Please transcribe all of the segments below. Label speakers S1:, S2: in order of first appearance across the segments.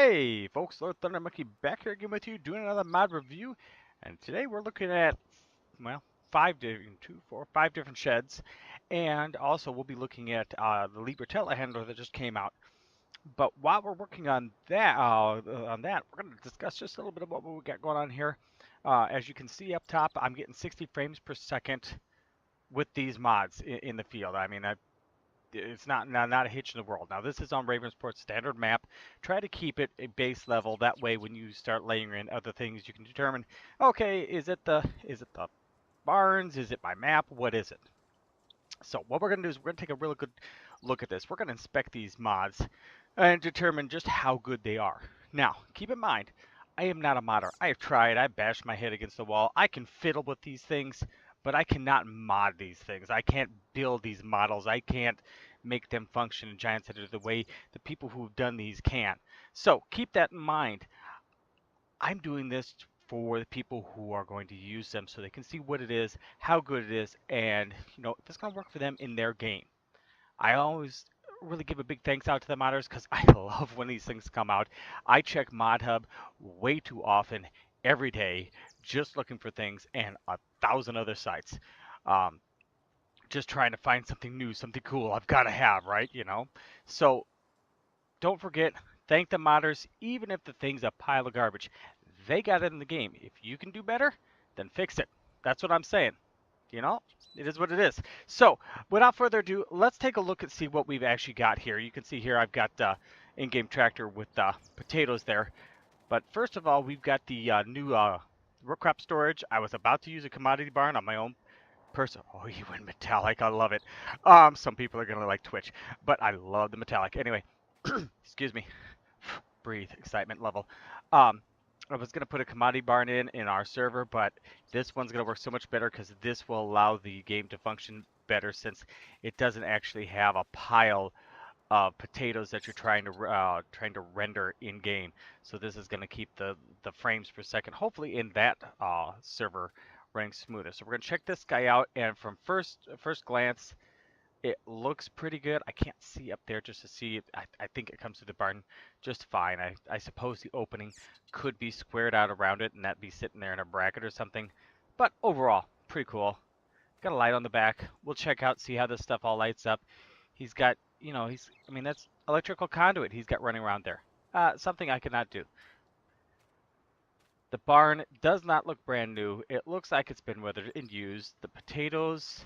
S1: Hey folks, Lord Thunder Monkey back here again with you doing another mod review, and today we're looking at, well, five different sheds, and also we'll be looking at the Liebherr telehandler that just came out. But while we're working on that, we're going to discuss just a little bit of what we got going on here. As you can see up top, I'm getting 60 frames per second with these mods in the field. I mean, it's not a hitch in the world. Now this is on Ravensport's standard map. Try to keep it a base level. That way, when you start layering in other things, you can determine, okay, is it the barns? Is it my map? What is it? So what we're going to do is we're going to take a really good look at this. We're going to inspect these mods and determine just how good they are. Now, keep in mind, I am not a modder. I have tried. I bashed my head against the wall. I can fiddle with these things, but I cannot mod these things. I can't build these models. I can't make them function in Giant Center the way the people who've done these can. So keep that in mind. I'm doing this for the people who are going to use them so they can see what it is, how good it is, and if it's going to work for them in their game. I always really give a big thanks out to the modders because I love when these things come out. I check ModHub way too often every day, just looking for things and 1,000 other sites. Just trying to find something new, something cool I've got to have, right? So don't forget, thank the modders, even if the thing's a pile of garbage. They got it in the game. If you can do better, then fix it. That's what I'm saying. It is what it is. So without further ado, let's take a look and see what we've actually got here. You can see here I've got in-game tractor with potatoes there. But first of all, we've got the new root crop storage. I was about to use a commodity barn on my own person. Oh, you went metallic. I love it. Some people are going to like Twitch, but I love the metallic. Anyway, excuse me. Breathe. Excitement level. I was going to put a commodity barn in our server, but this one's going to work so much better because this will allow the game to function better since it doesn't actually have a pile of potatoes that you're trying to render in game. So this is going to keep the frames per second, hopefully in that server, running smoother. So we're going to check this guy out, and from first glance, it looks pretty good. I can't see up there just to see it. I think it comes to the barn just fine. I suppose the opening could be squared out around it and that be sitting there in a bracket or something. But overall, pretty cool. Got a light on the back. We'll check out, see how this stuff all lights up. He's got, I mean, that's electrical conduit he's got running around there. Something I cannot do. The barn does not look brand new. It looks like it's been weathered and used. The potatoes...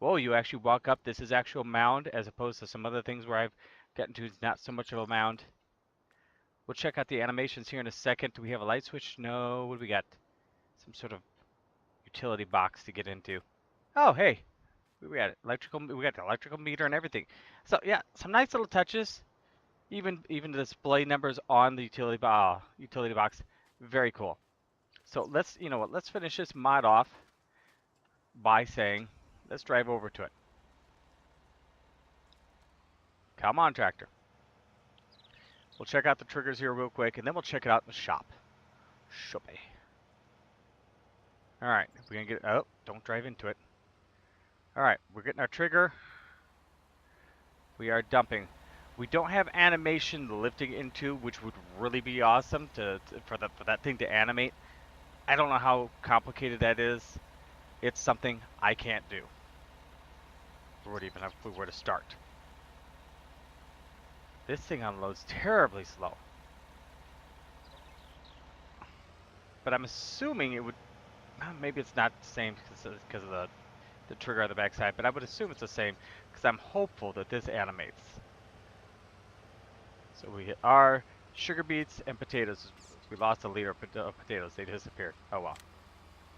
S1: Whoa, you actually walk up. This is actual mound as opposed to some other things where I've gotten to not so much of a mound. We'll check out the animations here in a second. Do we have a light switch? No. What do we got? Some sort of utility box to get into. Oh, hey. We got electrical. We got the electrical meter and everything. So yeah, some nice little touches. Even the display numbers on the utility box. Very cool. So let's let's finish this mod off by saying, let's drive over to it. Come on, tractor. We'll check out the triggers here real quick, and then we'll check it out in the shop. Shoppy. All right, we're gonna get. Oh, don't drive into it. All right, we're getting our trigger. We are dumping. We don't have animation lifting into, which would really be awesome for that thing to animate. I don't know how complicated that is. It's something I can't do. We wouldn't even have a clue where to start. This thing unloads terribly slow. But I'm assuming it would... Maybe it's not the same because of the trigger on the backside, but I would assume it's the same because I'm hopeful that this animates. So we hit R, sugar beets, and potatoes. We lost a liter of potatoes. They disappeared. Oh well.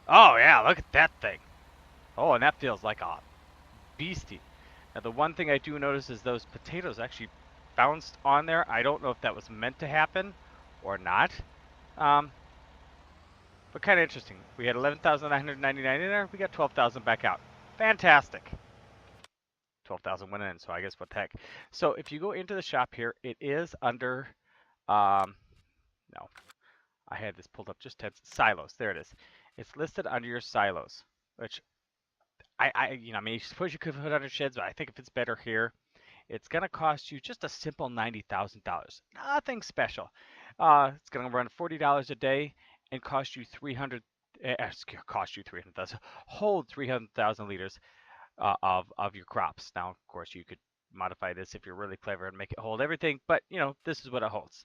S1: Oh yeah, look at that thing. Oh, and that feels like a beastie. Now the one thing I do notice is those potatoes actually bounced on there. I don't know if that was meant to happen or not. But kind of interesting. We had 11,999 in there. We got 12,000 back out. Fantastic. 12,000 went in, so I guess what the heck. So if you go into the shop here, it is under, no, I had this pulled up just 10 silos. There it is. It's listed under your silos, which I mean, I suppose you could put under sheds, but I think if it's better here, it's going to cost you just a simple $90,000. Nothing special. It's going to run $40 a day and cost you 300. Cost you 300,000. Hold 300,000 liters of your crops. Now, of course, you could modify this if you're really clever and make it hold everything, but you know this is what it holds.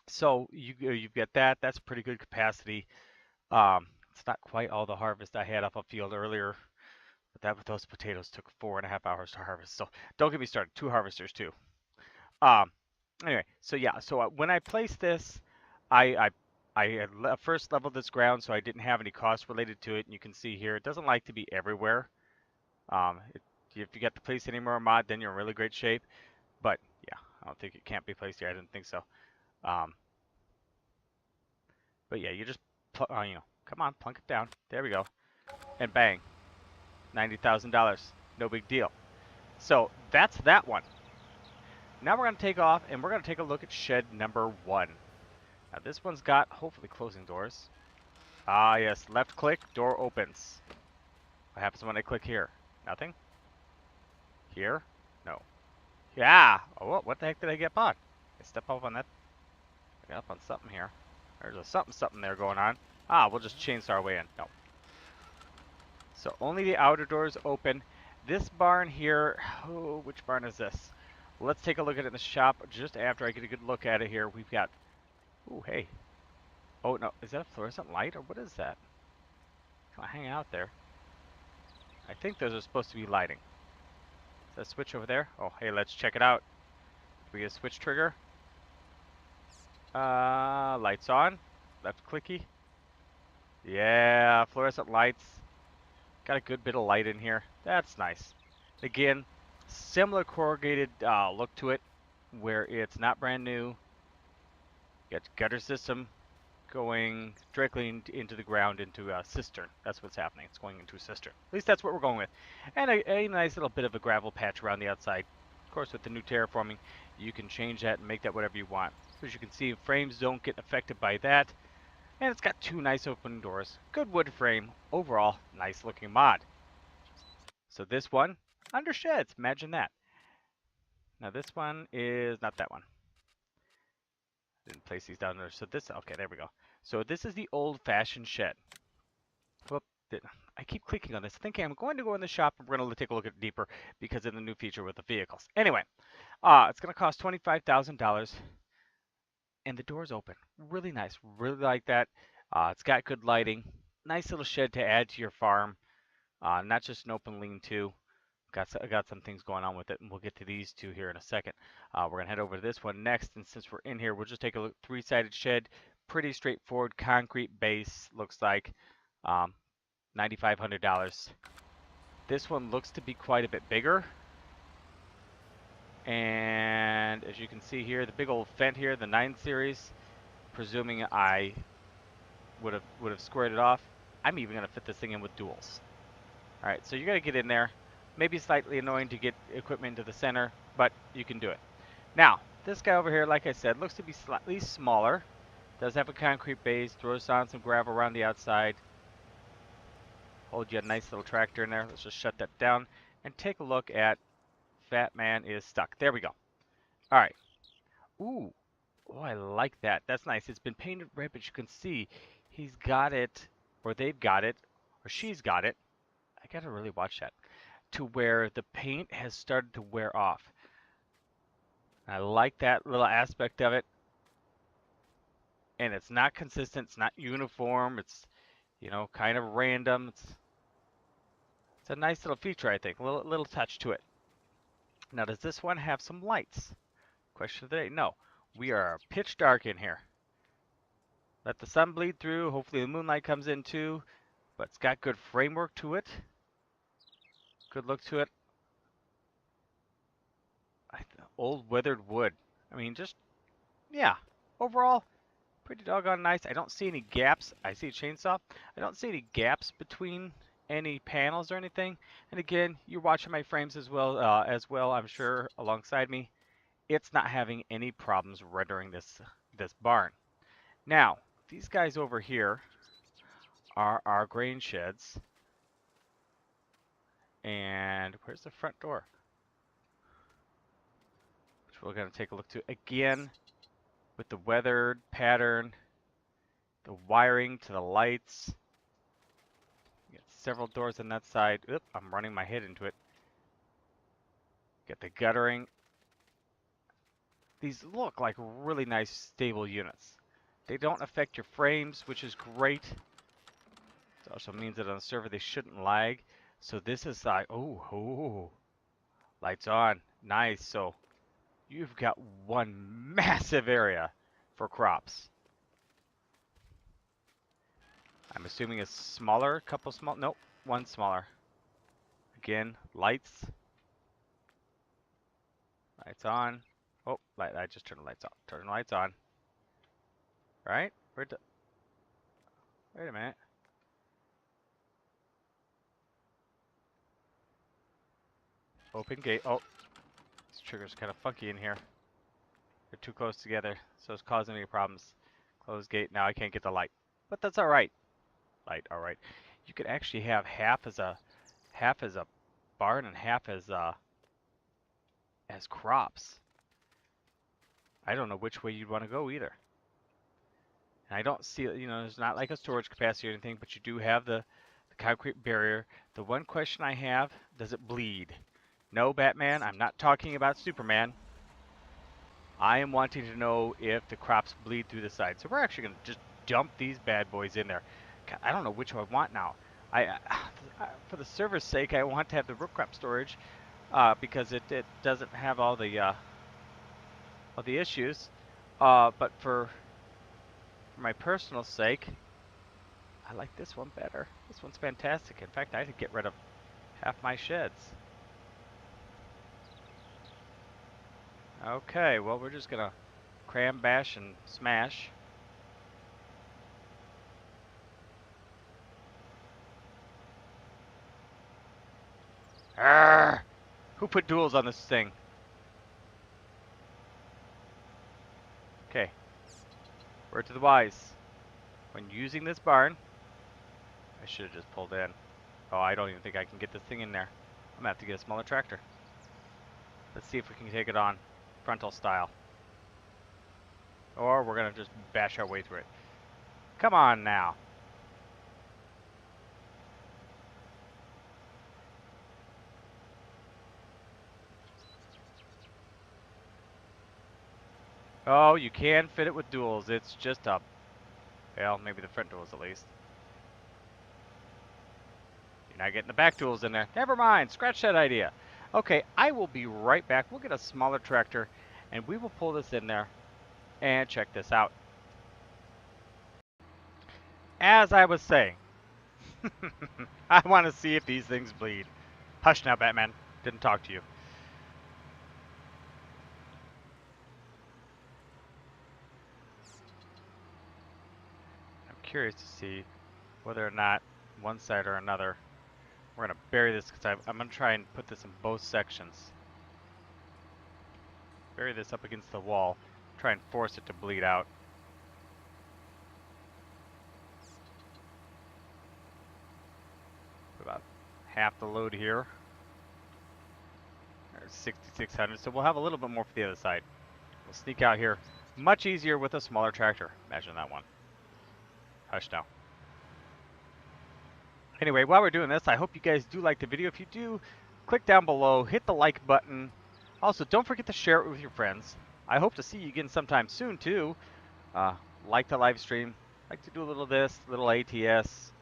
S1: So you've got that. That's pretty good capacity. It's not quite all the harvest I had off a field earlier, but those potatoes took 4.5 hours to harvest. So don't get me started. 2 harvesters too. Um, anyway, so yeah, so when I placed this, I had first leveled this ground so I didn't have any costs related to it. And you can see here, it doesn't like to be everywhere. If you get to place any more mod, then you're in really great shape. But yeah, I don't think it can't be placed here. I didn't think so. Um, but yeah, you just, come on, plunk it down. There we go. And bang, $90,000. No big deal. So that's that one. Now we're going to take off and we're going to take a look at shed number 1. Now this one's got hopefully closing doors. Ah yes, left click, door opens. What happens when I click here? Nothing? Here? No. Yeah! Oh, what the heck did I get on? I step up on that. I got up on something here. There's a something there going on. Ah, we'll just chainsaw our way in. No. So only the outer doors open. This barn here, oh, which barn is this? Let's take a look at it in the shop just after I get a good look at it here. We've got, oh, hey. Oh, no, is that a fluorescent light or what is that? Can I hang out there? I think those are supposed to be lighting. Is that a switch over there? Oh, hey, let's check it out. Do we get a switch trigger? Lights on. Left clicky. Yeah, fluorescent lights. Got a good bit of light in here. That's nice. Again, similar corrugated look to it, where it's not brand new. Got gutter system going directly into the ground into a cistern. That's what's happening. It's going into a cistern. At least that's what we're going with. And a nice little bit of a gravel patch around the outside. Of course, with the new terraforming, you can change that and make that whatever you want. So as you can see, frames don't get affected by that. And it's got 2 nice open doors. Good wood frame. Overall, nice looking mod. So this one, under sheds. Imagine that. Now this one is not that one. Didn't place these down there. So this, okay, there we go. So this is the old-fashioned shed. Whoop, I keep clicking on this, thinking I'm going to go in the shop and we're going to take a look at it deeper because of the new feature with the vehicles. Anyway, it's going to cost $25,000 and the door's open. Really nice. Really like that. It's got good lighting. Nice little shed to add to your farm. Not just an open lean-to. Got some things going on with it, and we'll get to these 2 here in a second. We're going to head over to this one next, and since we're in here, we'll just take a look. 3-sided shed. Pretty straightforward concrete base, looks like. $9,500. This one looks to be quite a bit bigger. And as you can see here, the big old Fendt here, the 9 Series, presuming I would have squared it off, I'm even going to fit this thing in with duals. All right, so you got to get in there. Maybe slightly annoying to get equipment into the center, but you can do it. Now, this guy over here, like I said, looks to be slightly smaller. Does have a concrete base, throws on some gravel around the outside. Hold you a nice little tractor in there. Let's just shut that down and take a look at Fat Man is stuck. There we go. All right. Ooh. Oh, I like that. That's nice. It's been painted red, but you can see he's got it, or they've got it, or she's got it. I got to really watch that. To where the paint has started to wear off. I like that little aspect of it. And it's not consistent. It's not uniform. It's, you know, kind of random. It's a nice little feature, I think. A little touch to it. Now, does this one have some lights? Question of the day. No. We are pitch dark in here. Let the sun bleed through. Hopefully the moonlight comes in too. But it's got good framework to it. Good look to it. Old weathered wood. I mean, just, yeah. Overall, pretty doggone nice. I don't see any gaps. I see a chainsaw. I don't see any gaps between any panels or anything. And again, you're watching my frames as well, I'm sure, alongside me. It's not having any problems rendering this barn. Now, these guys over here are our grain sheds. And where's the front door? Which we're going to take a look to. Again, with the weathered pattern, the wiring to the lights. Got several doors on that side. Oop, I'm running my head into it. Get the guttering. These look like really nice, stable units. They don't affect your frames, which is great. It also means that on the server they shouldn't lag. So this is like, oh, lights on. Nice. So you've got one massive area for crops. I'm assuming it's smaller, couple small, nope, one smaller. Again, lights. Lights on. Oh, I just turned the lights off. Turn the lights on. Right? Wait a minute. Open gate. Oh, this trigger's kind of funky in here. They're too close together, so it's causing me problems. Close gate. Now I can't get the light, but that's all right. Light. All right. You could actually have half as a barn and half as crops. I don't know which way you'd want to go either. And I don't see, there's not like a storage capacity or anything, but you do have the concrete barrier. The one question I have, does it bleed? No, Batman, I'm not talking about Superman. I am wanting to know if the crops bleed through the side. So we're actually going to just dump these bad boys in there. I don't know which one I want now. For the server's sake, I want to have the root crop storage because it doesn't have all the issues. But for my personal sake, I like this one better. This one's fantastic. In fact, I had to get rid of half my sheds. Okay, well, we're just gonna cram, bash, and smash. Arrgh! Who put duels on this thing? Okay. Word to the wise. When using this barn, I should have just pulled in. Oh, I don't even think I can get this thing in there. I'm gonna have to get a smaller tractor. Let's see if we can take it on frontal style. Or we're gonna just bash our way through it. Come on now. Oh, you can fit it with duals. It's just a, well, maybe the front duals at least. You're not getting the back duals in there. Never mind, scratch that idea. Okay, I will be right back. We'll get a smaller tractor and we will pull this in there and check this out. As I was saying, I want to see if these things bleed. Hush now, Batman. Didn't talk to you. I'm curious to see whether or not one side or another. We're going to bury this because I'm going to try and put this in both sections. Bury this up against the wall. Try and force it to bleed out. About half the load here. There's 6,600, so we'll have a little bit more for the other side. We'll sneak out here. Much easier with a smaller tractor. Imagine that one. Hush now. Anyway, while we're doing this, I hope you guys do like the video. If you do, click down below, hit the like button. Also, don't forget to share it with your friends. I hope to see you again sometime soon, too. Like the live stream. Like to do a little of this, little ATS.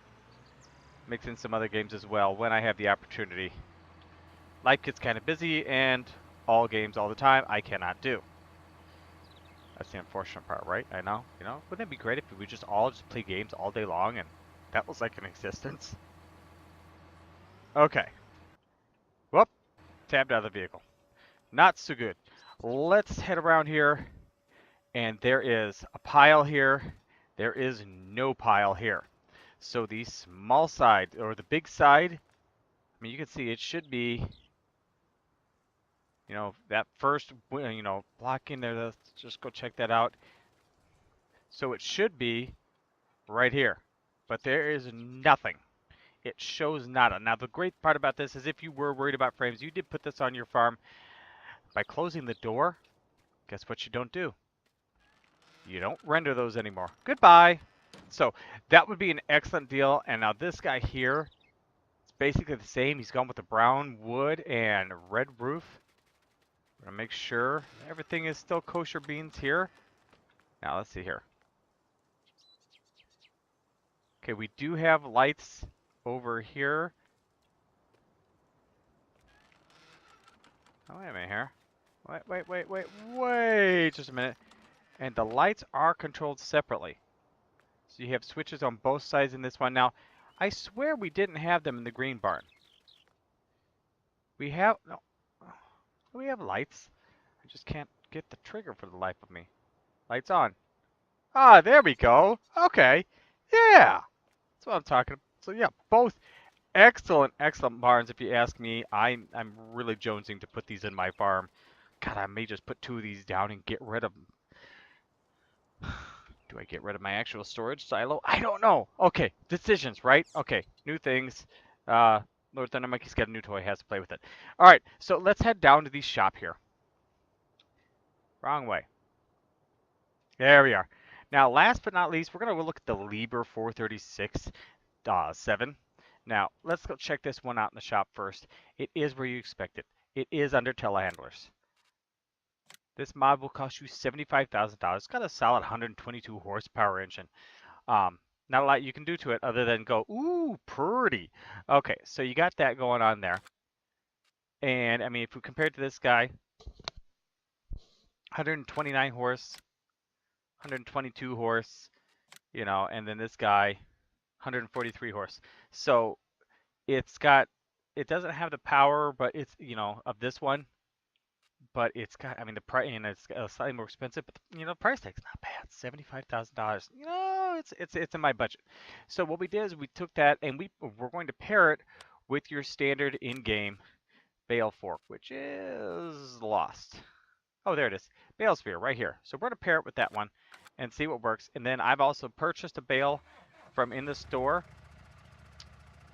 S1: Mix in some other games as well when I have the opportunity. Life gets kind of busy, and all games all the time I cannot do. That's the unfortunate part, right? I know. Wouldn't it be great if we just all play games all day long and that was like an existence? Okay. Whoop. Tabbed out of the vehicle. Not so good. Let's head around here. And there is a pile here. There is no pile here. So the small side, or the big side, I mean, you can see it should be, that first, block in there. Let's just go check that out. So it should be right here. But there is nothing. It shows nada. Now, the great part about this is if you were worried about frames, you did put this on your farm. By closing the door, guess what you don't do? You don't render those anymore. Goodbye. So that would be an excellent deal. And now this guy here, it's basically the same. He's gone with the brown wood and red roof. We're gonna make sure everything is still kosher beans here. Now let's see here. Okay, we do have lights over here. Oh, wait a minute here. Wait just a minute. And the lights are controlled separately. So you have switches on both sides in this one. Now, I swear we didn't have them in the green barn. We have, no, we have lights. I just can't get the trigger for the life of me. Lights on. Ah, there we go. Okay. Yeah. That's what I'm talking about. So yeah, both excellent barns if you ask me. I'm really jonesing to put these in my farm. God, I may just put 2 of these down and get rid of them. Do I get rid of my actual storage silo? I don't know. Okay, decisions, right? Okay, new things. Lord Thunder Monkey's got a new toy, has to play with it. All right, so let's head down to the shop here. Wrong way. There we are. Now, last but not least, we're going to look at the Liebherr 436-7. Now, let's go check this one out in the shop first. It is where you expect it. It is under telehandlers. This mod will cost you $75,000. It's got a solid 122 horsepower engine. Not a lot you can do to it other than go, ooh, pretty. Okay, so you got that going on there. And, I mean, if we compare it to this guy, 129 horse, 122 horse, you know, and then this guy, 143 horse. So it's got, it doesn't have the power, but it's, you know, of this one. But it's got, I mean, the price, and it's slightly more expensive, but you know, the price tag's not bad, $75,000. You know, it's in my budget. So what we did is we took that and we're going to pair it with your standard in-game bale fork, which is lost. Oh, there it is, bale sphere right here. So we're gonna pair it with that one and see what works. And then I've also purchased a bale from in the store,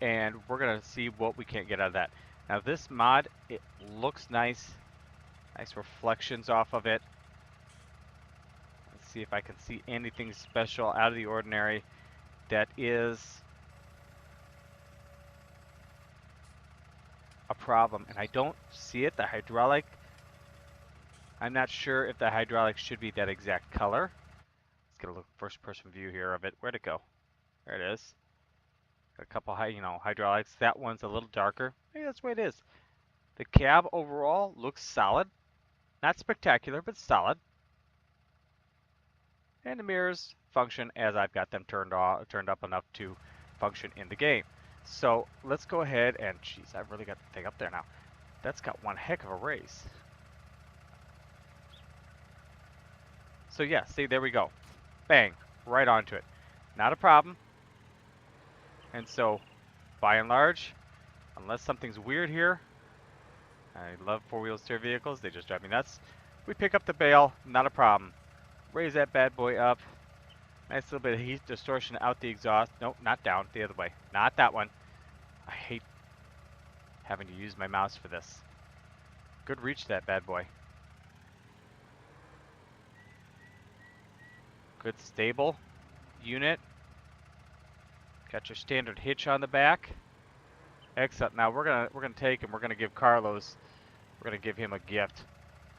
S1: and we're gonna see what we can't get out of that. Now this mod, it looks nice. Nice reflections off of it. Let's see if I can see anything special out of the ordinary that is a problem. And I don't see it. The hydraulic, I'm not sure if the hydraulic should be that exact color. Let's get a look first person view here of it. Where'd it go? There it is. Got a couple hydraulics. That one's a little darker. Maybe that's the way it is. The cab overall looks solid. Not spectacular, but solid. And the mirrors function as I've got them turned up enough to function in the game. So let's go ahead and, geez, I've really got the thing up there now. That's got one heck of a raise. So yeah, see, there we go. Bang, right onto it. Not a problem. And so, by and large, unless something's weird here, I love four-wheel steer vehicles, they just drive me nuts. We pick up the bale, not a problem. Raise that bad boy up. Nice little bit of heat distortion out the exhaust. Nope, not down, the other way. Not that one. I hate having to use my mouse for this. Good reach, that bad boy. Good stable unit. Got your standard hitch on the back. Excellent. Now we're gonna take and we're gonna give Carlos, we're gonna give him a gift.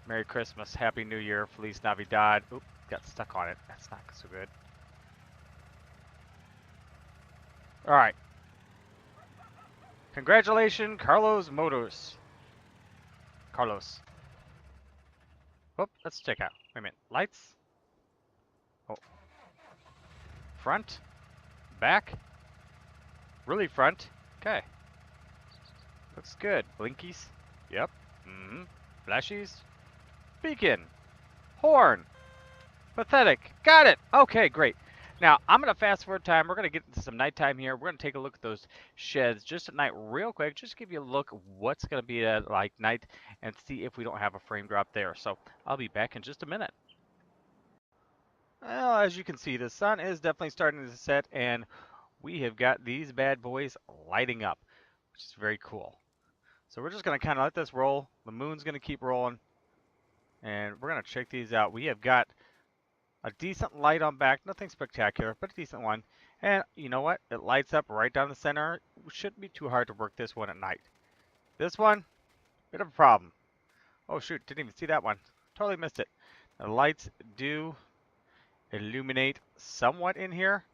S1: Merry Christmas, Happy New Year, Feliz Navidad. Oop, got stuck on it. That's not so good. All right. Congratulations, Carlos Motors. Carlos. Whoop, let's check out. Wait a minute. Lights. Oh. Front. Back. Really front. Okay. Looks good. Blinkies. Yep. Flashies. Beacon. Horn. Pathetic. Got it. Okay, great. Now, I'm going to fast forward time. We're going to get into some nighttime here. We're going to take a look at those sheds just at night real quick. Just give you a look at what's going to be at like night and see if we don't have a frame drop there. So I'll be back in just a minute. Well, as you can see, the sun is definitely starting to set, and we have got these bad boys lighting up, which is very cool. So we're just going to kind of let this roll. The moon's going to keep rolling, and we're going to check these out. We have got A decent light on back, nothing spectacular, but a decent one. And you know what? It lights up right down the center. It shouldn't be too hard to work this one at night. This one, bit of a problem. Oh shoot, didn't even see that one. Totally missed it. The lights do illuminate somewhat in here.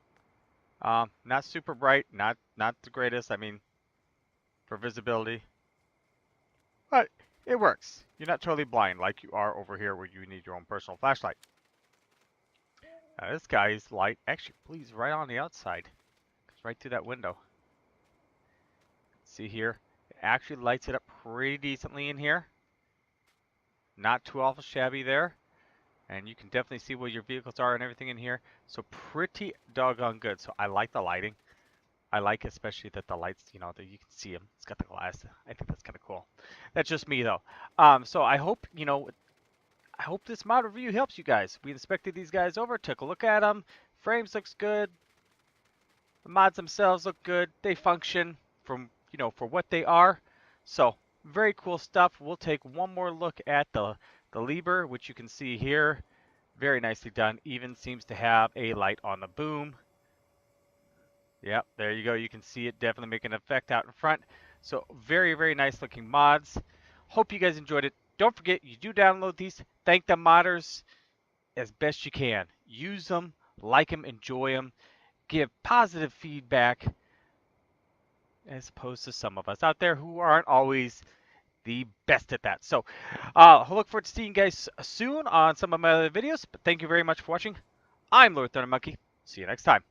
S1: Not super bright, not the greatest. I mean, for visibility, but it works. You're not totally blind like you are over here where you need your own personal flashlight. Now this guy's light actually bleeds right on the outside. It's right through that window. See here, it actually lights it up pretty decently in here. Not too awful shabby there. And you can definitely see where your vehicles are and everything in here. So pretty doggone good. So I like the lighting. I like especially that the lights, you know, that you can see them. It's got the glass. I think that's kind of cool. That's just me though. So I hope, you know, I hope this mod review helps you guys. We inspected these guys over, took a look at them. Frames looks good. The mods themselves look good. They function from, you know, for what they are. So very cool stuff. We'll take one more look at the Liebherr, which you can see here. Very nicely done. Even seems to have a light on the boom. Yep, there you go. You can see it definitely make an effect out in front. So very, very nice looking mods. Hope you guys enjoyed it. Don't forget, you do download these. Thank the modders as best you can. Use them, like them, enjoy them. Give positive feedback as opposed to some of us out there who aren't always the best at that. So I look forward to seeing you guys soon on some of my other videos. But thank you very much for watching. I'm Lord Thunder Monkey. See you next time.